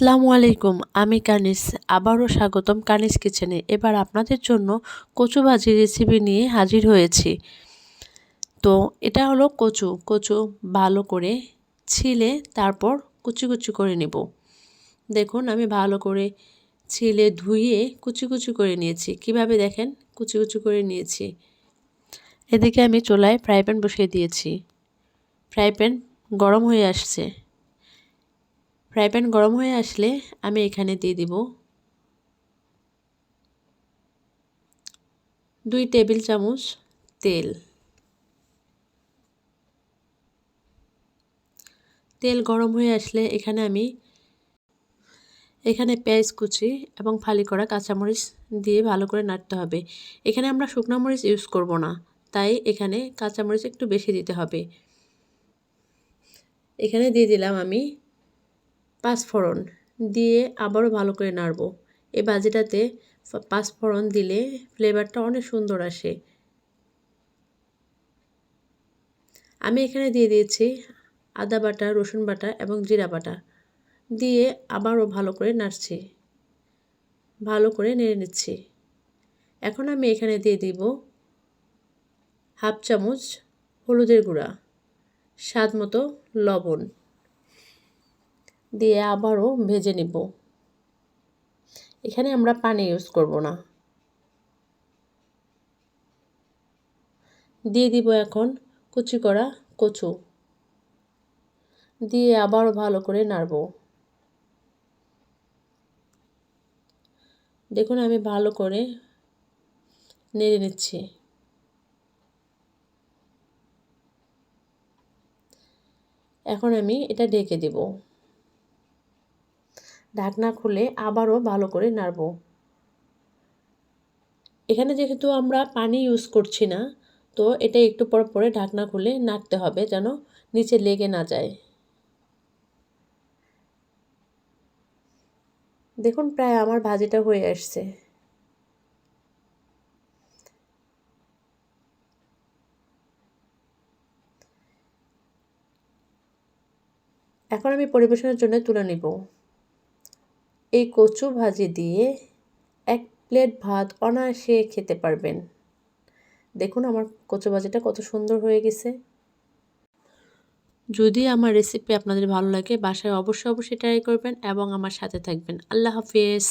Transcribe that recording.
আসসালামু আলাইকুম, আমি কানিস। আবারও স্বাগতম কানিস কিচেনে। এবার আপনাদের জন্য কচু ভাজির রেসিপি নিয়ে হাজির হয়েছি। তো এটা হলো কচু। কচু ভালো করে ছিলে তারপর কুচি কুচি করে নেব। দেখুন আমি ভালো করে ছিলে ধুয়ে কুচি কুচি করে নিয়েছি। কিভাবে দেখেন কুচি কুচি করে নিয়েছি। এদিকে আমি চুলায় ফ্রাই প্যান বসিয়ে দিয়েছি। ফ্রাই প্যান গরম হয়ে আসছে। ফ্রাই প্যান গরম হয়ে আসলে আমি এখানে দিয়ে দিব 2 টেবিল চামচ তেল। তেল গরম হয়ে আসলে এখানে পেঁয়াজ কুচি এবং ফালি করা কাঁচামরিচ দিয়ে ভালো করে নাড়তে হবে। এখানে আমরা শুকনো মরিচ ইউজ করব না, তাই এখানে কাঁচামরিচ একটু বেশি দিতে হবে। এখানে দিয়ে দিলাম আমি 5 ফোড়ন, দিয়ে আবারও ভালো করে নাড়ব। এই ভাজিটাতে 5 ফোড়ন দিলে ফ্লেভারটা অনেক সুন্দর আসে। আমি এখানে দিয়ে দিয়েছি আদা বাটা, রসুন বাটা এবং জিরা বাটা, দিয়ে আবারও ভালো করে নাড়ছি, ভালো করে নেড়ে নিচ্ছি। এখন আমি এখানে দিয়ে দিব হাফ চামচ হলুদের গুঁড়া, স্বাদ মতো লবণ, দিয়ে আবারও ভেজে নিব। এখানে আমরা পানি ইউজ করব না। দিয়ে দিব এখন কুচি করা কচু, দিয়ে আবারও ভালো করে নাড়ব। দেখুন আমি ভালো করে নেড়ে নিচ্ছি। এখন আমি এটা ঢেকে দেব। ঢাকনা খুলে আবারও ভালো করে নাড়ব। এখানে যেহেতু আমরা পানি ইউজ করছি না, তো এটা একটু পর পরে ঢাকনা খুলে নাড়তে হবে যেন নিচে লেগে না যায়। দেখুন প্রায় আমার ভাজিটা হয়ে আসছে। এখন আমি পরিবেশনের জন্য তুলে নিব। এই কচু ভাজি দিয়ে 1 প্লেট ভাত অনায়াসে খেতে পারবেন। দেখুন আমার কচু ভাজিটা কত সুন্দর হয়ে গেছে। যদি আমার রেসিপি আপনাদের ভালো লাগে, বাসায় অবশ্যই ট্রাই করবেন এবং আমার সাথে থাকবেন। আল্লাহ হাফেজ।